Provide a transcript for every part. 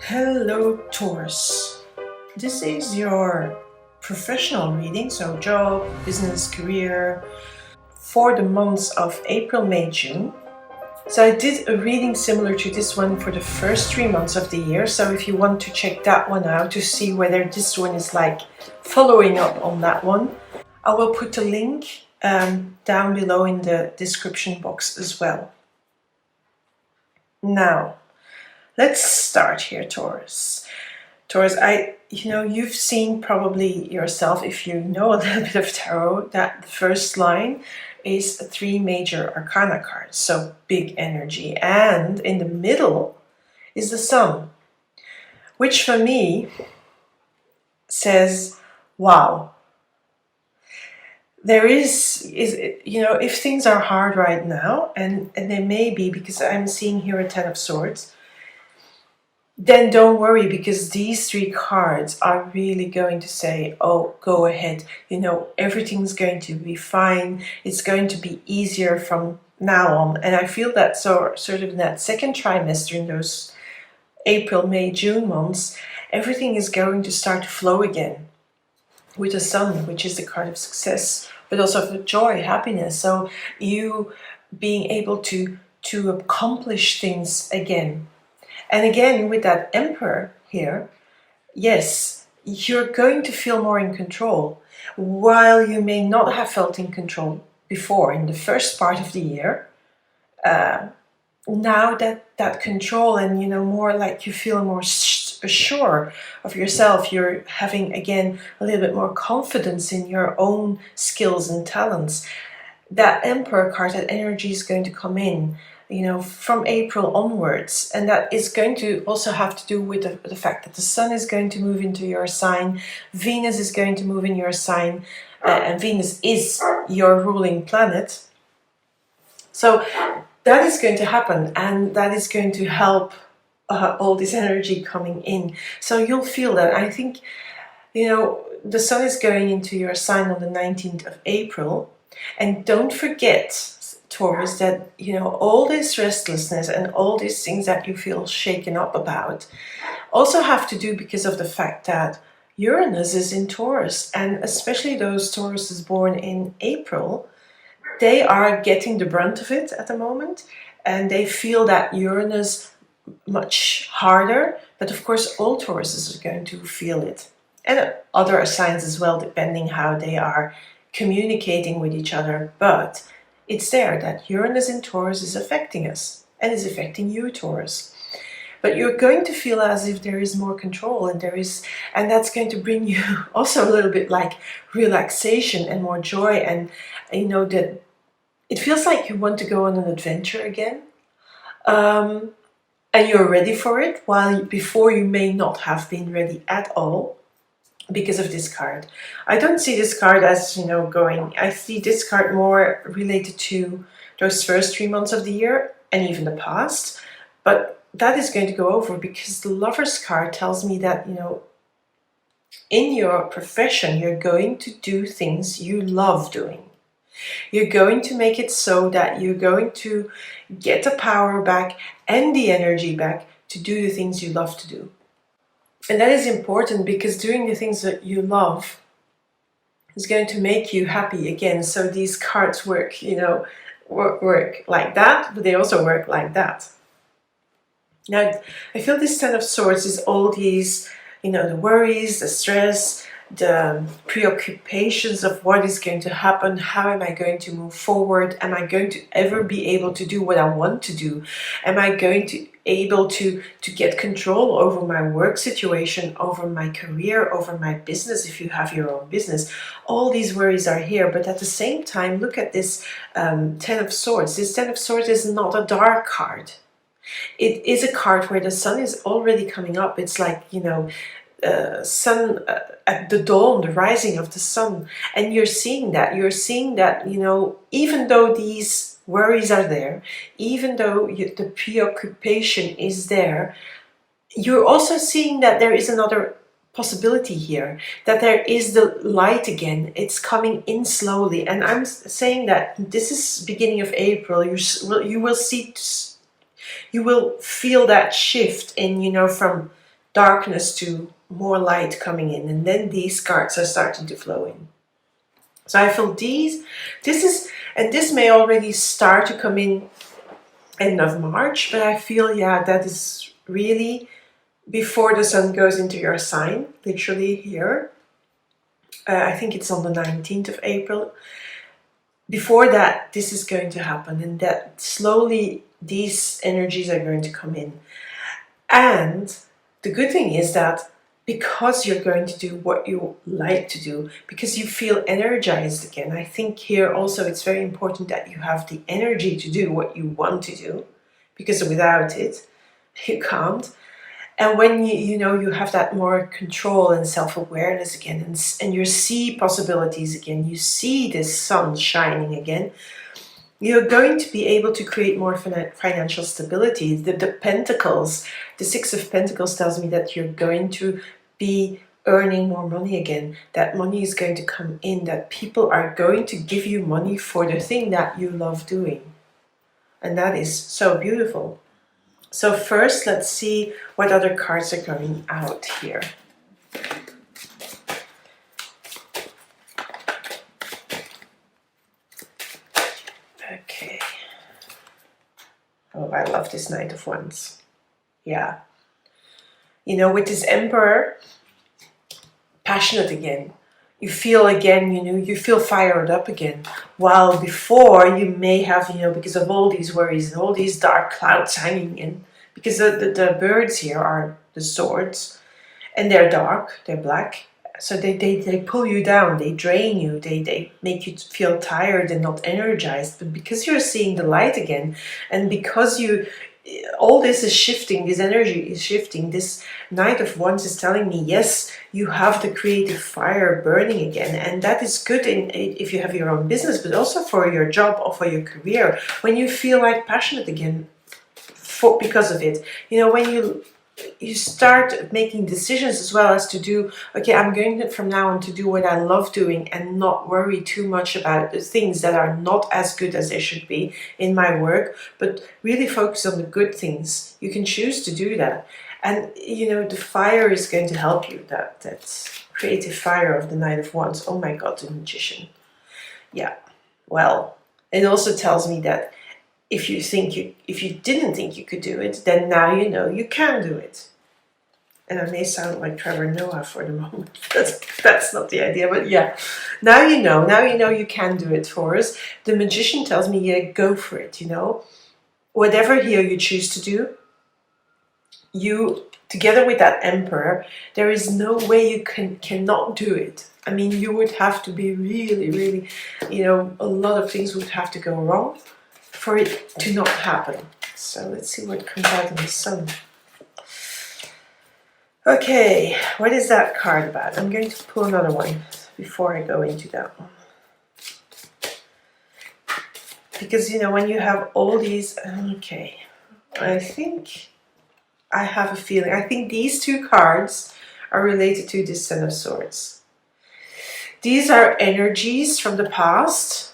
Hello Taurus, this is your professional reading, so job, business, career, for the months of April, May, June. So I did a reading similar to this one for the first 3 months of the year, so if you want to check that one out to see whether this one is like following up on that one, I will put a link down below in the description box as well. Now, let's start here, Taurus. Taurus, you've seen probably yourself, if you know a little bit of tarot, that the first line is 3 major arcana cards, so big energy. And in the middle is the sun, which for me says, wow. There is if things are hard right now, and they may be, because I'm seeing here a 10 of Swords, then don't worry, because these 3 cards are really going to say, oh, go ahead, everything's going to be fine, it's going to be easier from now on. And I feel that sort of in that second trimester, in those April, May, June months, everything is going to start to flow again with the sun, which is the card of success, but also of joy, happiness. So you being able to accomplish things again. And again, with that Emperor here, yes, you're going to feel more in control. While you may not have felt in control before in the first part of the year, now that control, and more like you feel more sure of yourself, you're having again a little bit more confidence in your own skills and talents. That Emperor card, that energy is going to come in from April onwards, and that is going to also have to do with the fact that the sun is going to move into your sign, Venus is going to move in your sign, and Venus is your ruling planet. So that is going to happen, and that is going to help all this energy coming in. So you'll feel that. I think, the sun is going into your sign on the 19th of April, and don't forget, Taurus, that all this restlessness and all these things that you feel shaken up about also have to do because of the fact that Uranus is in Taurus, and especially those Tauruses born in April, they are getting the brunt of it at the moment, and they feel that Uranus much harder. But of course all Tauruses are going to feel it, and other signs as well, depending how they are communicating with each other. But it's there that Uranus in Taurus is affecting us, and is affecting you, Taurus. But you're going to feel as if there is more control, and that's going to bring you also a little bit like relaxation and more joy, and that it feels like you want to go on an adventure again, and you're ready for it, while before you may not have been ready at all. Because of this card, I don't see this card as going. I see this card more related to those first 3 months of the year, and even the past. But that is going to go over, because the Lover's card tells me that in your profession you're going to do things you love doing. You're going to make it so that you're going to get the power back and the energy back to do the things you love to do. And that is important, because doing the things that you love is going to make you happy again. So these cards work, work like that, but they also work like that. Now, I feel this 10 of Swords is all these, the worries, the stress, the preoccupations of what is going to happen, how am I going to move forward, am I going to ever be able to do what I want to do, am I going to able to get control over my work situation, over my career, over my business, if you have your own business. All these worries are here, but at the same time, look at this 10 of Swords. This 10 of Swords is not a dark card. It is a card where the sun is already coming up. It's like, sun at the dawn, the rising of the sun, and you're seeing that, even though these worries are there, even though the preoccupation is there, you're also seeing that there is another possibility here, that there is the light again. It's coming in slowly, and I'm saying that this is beginning of April. You will see, you will feel that shift in, you know, from darkness to more light coming in, and then these cards are starting to flow in. So I feel this may already start to come in end of March, but I feel, yeah, that is really before the sun goes into your sign, literally here. I think it's on the 19th of April. Before that, this is going to happen, and that slowly these energies are going to come in. And the good thing is that because you're going to do what you like to do, because you feel energized again, I think here also it's very important that you have the energy to do what you want to do, because without it, you can't. And when you know, you have that more control and self-awareness again, and you see possibilities again, you see this sun shining again, you're going to be able to create more financial stability. The Pentacles, the Six of Pentacles tells me that you're going to be earning more money again. That money is going to come in, that people are going to give you money for the thing that you love doing. And that is so beautiful. So first, let's see what other cards are coming out here. Okay. Oh, I love this Knight of Wands. Yeah. You know, with this Emperor, passionate again. You feel again, you know, you feel fired up again. While before you may have, you know, because of all these worries and all these dark clouds hanging in, because the birds here are the swords, and they're dark, they're black. So they pull you down, they drain you, they make you feel tired and not energized. But because you're seeing the light again, and because all this is shifting, this energy is shifting, this Knight of Wands is telling me, yes, you have the creative fire burning again. And that is good if you have your own business, but also for your job or for your career. When you feel like passionate again because of it, you know, when you start making decisions as well as to do, okay, I'm going to, from now on, to do what I love doing and not worry too much about the things that are not as good as they should be in my work, but really focus on the good things. You can choose to do that. And, you know, the fire is going to help you, that's creative fire of the Knight of Wands. Oh my God, the Magician. Yeah, well, it also tells me that if you didn't think you could do it, then now you know you can do it. And I may sound like Trevor Noah for the moment. That's not the idea, but yeah. Now you know you can do it, Taurus. The Magician tells me, yeah, go for it, you know. Whatever here you choose to do, you, together with that Emperor, there is no way you cannot do it. I mean, you would have to be really, really, you know, a lot of things would have to go wrong for it to not happen. So let's see what comes out in the sun. Okay, what is that card about? I'm going to pull another one before I go into that one. Because, you know, when you have all these, okay, I think I have a feeling. I think these two cards are related to this Ten of Swords. These are energies from the past.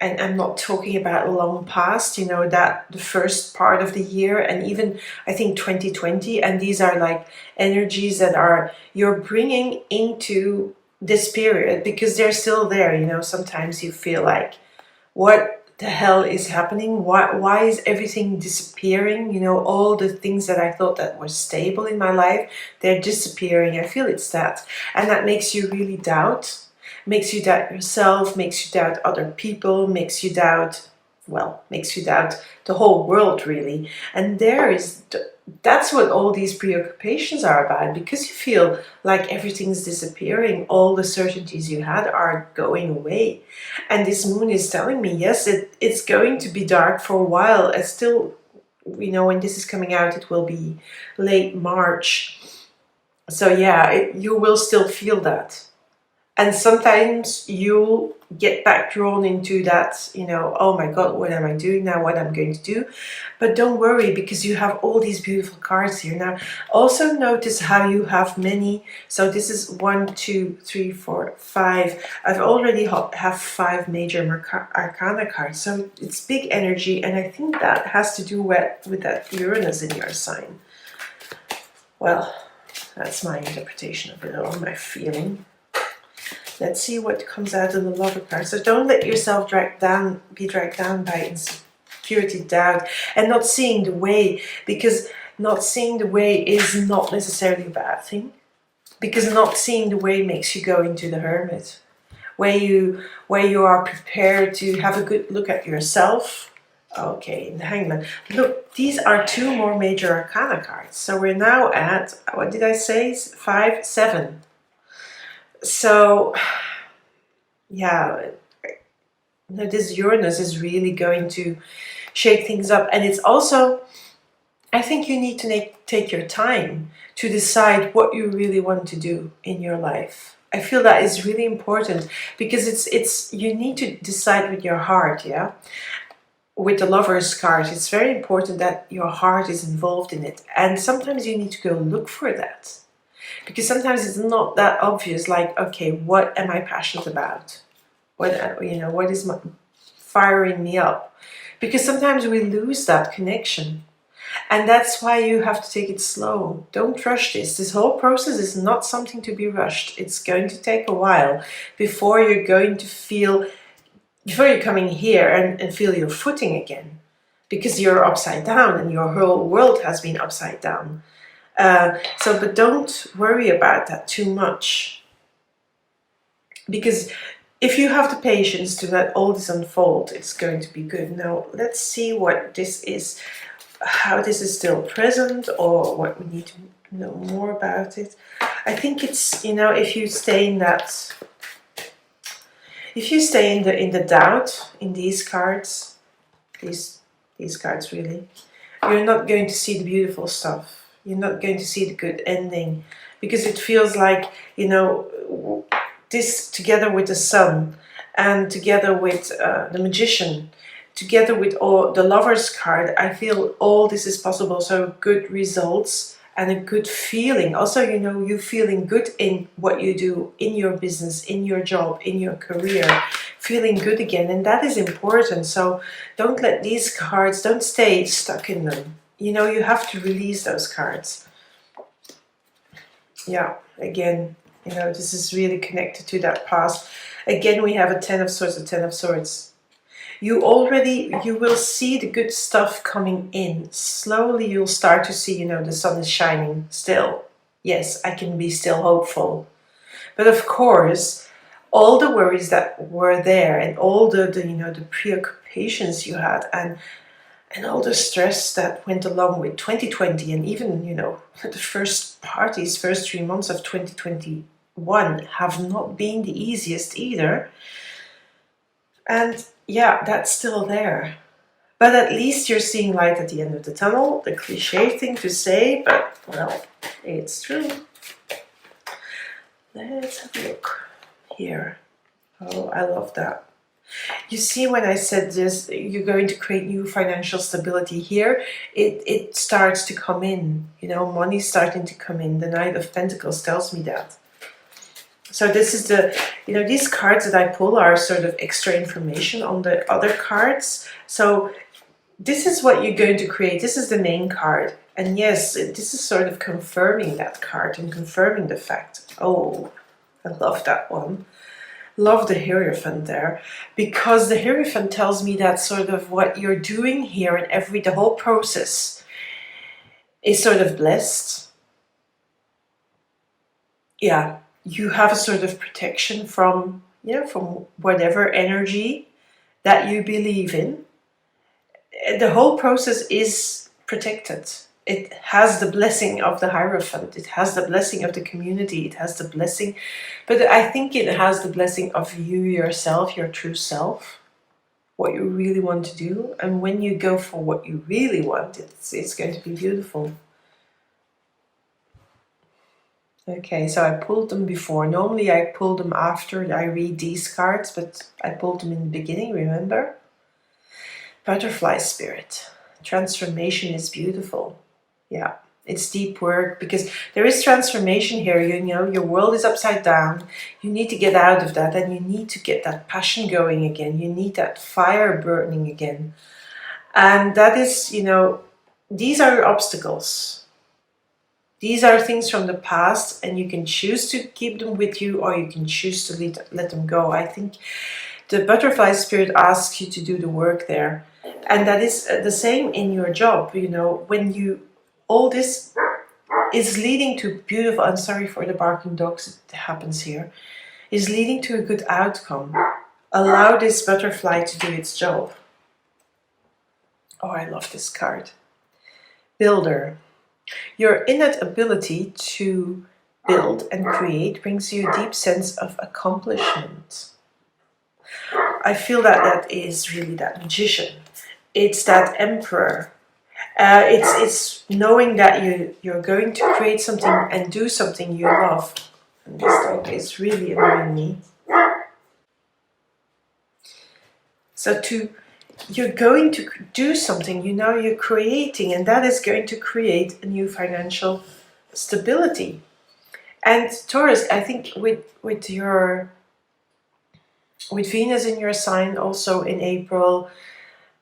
And I'm not talking about long past, you know, that the first part of the year and even I think 2020. And these are like energies that you're bringing into this period because they're still there. You know, sometimes you feel like, what the hell is happening? Why is everything disappearing? You know, all the things that I thought that were stable in my life, they're disappearing. I feel it's that. And that makes you really doubt. Makes you doubt yourself, makes you doubt other people, makes you doubt the whole world, really. And that's what all these preoccupations are about, because you feel like everything's disappearing, all the certainties you had are going away. And this moon is telling me, yes, it's going to be dark for a while. It's still, you know, when this is coming out, it will be late March. So yeah, you will still feel that. And sometimes you'll get back drawn into that, you know, oh my God, what am I doing now? What I'm going to do? But don't worry, because you have all these beautiful cards here. Now, also notice how you have many. So this is 1, 2, 3, 4, 5. I've already have 5 major arcana cards. So it's big energy. And I think that has to do with that Uranus in your sign. Well, that's my interpretation of it all, my feeling. Let's see what comes out of the Lover card. So don't let yourself be dragged down by insecurity, doubt, and not seeing the way, because not seeing the way is not necessarily a bad thing. Because not seeing the way makes you go into the Hermit, where you are prepared to have a good look at yourself. Okay, the Hangman. Look, these are 2 more major arcana cards. So we're now at, what did I say? 5, 7. So, yeah, this Uranus is really going to shake things up. And it's also, I think you need to take your time to decide what you really want to do in your life. I feel that is really important, because it's you need to decide with your heart, yeah? With the Lover's card, it's very important that your heart is involved in it. And sometimes you need to go look for that. Because sometimes it's not that obvious, like, okay, what am I passionate about? What is firing me up? Because sometimes we lose that connection. And that's why you have to take it slow. Don't rush this. This whole process is not something to be rushed. It's going to take a while before you're coming here and feel your footing again. Because you're upside down and your whole world has been upside down. But don't worry about that too much, because if you have the patience to let all this unfold, it's going to be good. Now, let's see what this is, how this is still present, or what we need to know more about it. I think it's, if you stay in the doubt in these cards, these cards really, you're not going to see the beautiful stuff. You're not going to see the good ending, because it feels like, this together with the Sun, and together with the Magician, together with all the Lover's card, I feel all this is possible. So good results and a good feeling. Also, you feeling good in what you do, in your business, in your job, in your career, feeling good again. And that is important. So don't let these cards, don't stay stuck in them. You have to release those cards. Yeah, again, this is really connected to that past. Again, we have a 10 of Swords, a 10 of Swords. You will see the good stuff coming in. Slowly you'll start to see, the sun is shining still. Yes, I can be still hopeful. But of course, all the worries that were there, and all the preoccupations you had, and all the stress that went along with 2020, and even, the first 3 months of 2021 have not been the easiest either. And yeah, that's still there. But at least you're seeing light at the end of the tunnel. The cliche thing to say, but, well, it's true. Let's have a look here. Oh, I love that. You see, when I said this, you're going to create new financial stability here, it starts to come in. Money's starting to come in. The Knight of Pentacles tells me that. So this is these cards that I pull are sort of extra information on the other cards. So this is what you're going to create. This is the main card. And yes, this is sort of confirming that card and confirming the fact. Oh, I love that one. Love the Hierophant there, because the Hierophant tells me that sort of what you're doing here and the whole process is sort of blessed. Yeah, you have a sort of protection from whatever energy that you believe in. The whole process is protected. It has the blessing of the Hierophant. It has the blessing of the community. It has the blessing, but I think it has the blessing of you yourself, your true self, what you really want to do. And when you go for what you really want, it's going to be beautiful. Okay, so I pulled them before. Normally I pull them after I read these cards, but I pulled them in the beginning, remember? Butterfly spirit. Transformation is beautiful. Yeah, it's deep work because there is transformation here. You know, your world is upside down. You need to get out of that, and you need to get that passion going again. You need that fire burning again. And that is, you know, these are your obstacles. These are things from the past, and you can choose to keep them with you, or you can choose to let them go. I think the butterfly spirit asks you to do the work there. And that is the same in your job. You know, when you, all this is leading to beautiful, I'm sorry for the barking dogs, it happens here, is leading to a good outcome. Allow this butterfly to do its job. Oh, I love this card. Builder. Your innate ability to build and create brings you a deep sense of accomplishment. I feel that that is really that magician. It's that emperor. It's knowing that you're going to create something and do something you love. And this dog is really annoying me. So you're going to do something, you know, you're creating, and that is going to create a new financial stability. And Taurus, I think with Venus in your sign also in April,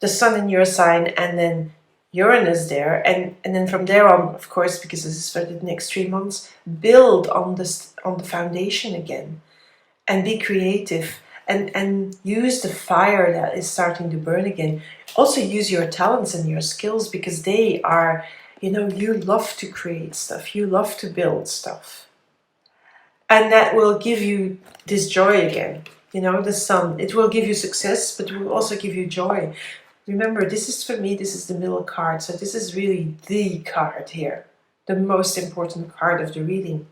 the Sun in your sign, and then Uranus there, and then from there on, of course, because this is for the next 3 months, build on the foundation again, and be creative. And use the fire that is starting to burn again. Also use your talents and your skills, because they are, you know, you love to create stuff. You love to build stuff. And that will give you this joy again. You know, the Sun. It will give you success, but it will also give you joy. Remember, this is for me, this is the middle card. So this is really the card here. The most important card of the reading.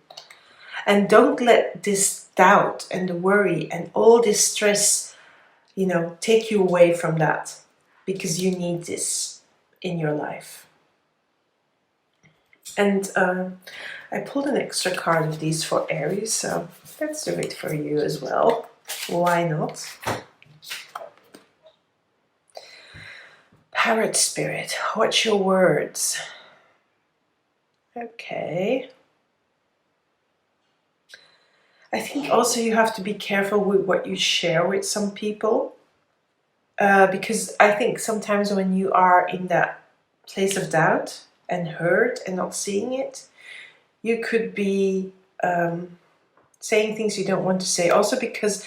And don't let this doubt and the worry and all this stress, you know, take you away from that, because you need this in your life. And I pulled an extra card of these for Aries, so let's do it for you as well. Why not? Parrot spirit, watch your words. Okay. I think also you have to be careful with what you share with some people, because I think sometimes when you are in that place of doubt and hurt and not seeing it, you could be saying things you don't want to say. Also because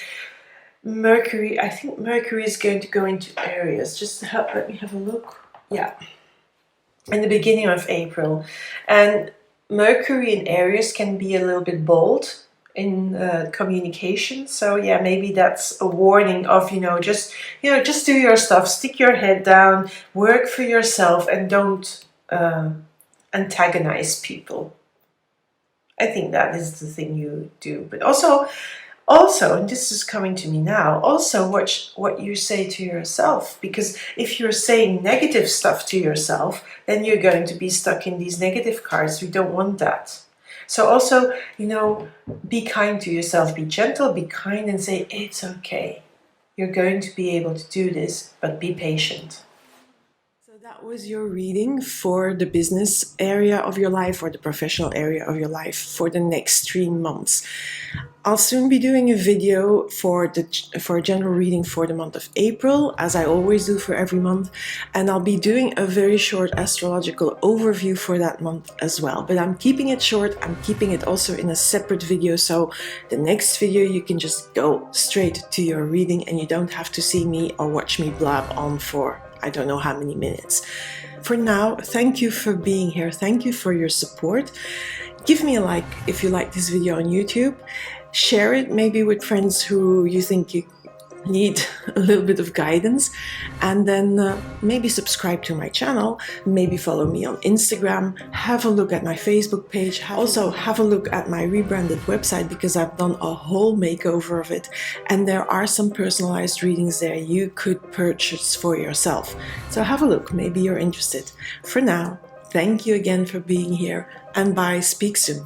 Mercury, I think Mercury is going to go into Aries. Just let me have a look. Yeah, in the beginning of April. And Mercury in Aries can be a little bit bold in communication. So yeah, maybe that's a warning of, just do your stuff, stick your head down, work for yourself, and don't antagonize people. I think that is the thing you do. But also, and this is coming to me now, also watch what you say to yourself, because if you're saying negative stuff to yourself, then you're going to be stuck in these negative cards. We don't want that. So also, be kind to yourself, be gentle, be kind, and say, it's okay. You're going to be able to do this, but be patient. So that was your reading for the business area of your life or the professional area of your life for the next 3 months. I'll soon be doing a video for a general reading for the month of April, as I always do for every month, and I'll be doing a very short astrological overview for that month as well. But I'm keeping it short, I'm keeping it also in a separate video, so the next video you can just go straight to your reading and you don't have to see me or watch me blab on for I don't know how many minutes. For now, thank you for being here, thank you for your support. Give me a like if you like this video on YouTube. Share it maybe with friends who you think you need a little bit of guidance, and then maybe subscribe to my channel, maybe follow me on Instagram, have a look at my Facebook page, also have a look at my rebranded website, because I've done a whole makeover of it, and there are some personalized readings there you could purchase for yourself. So have a look, maybe you're interested. For now, thank you again for being here, and bye, speak soon.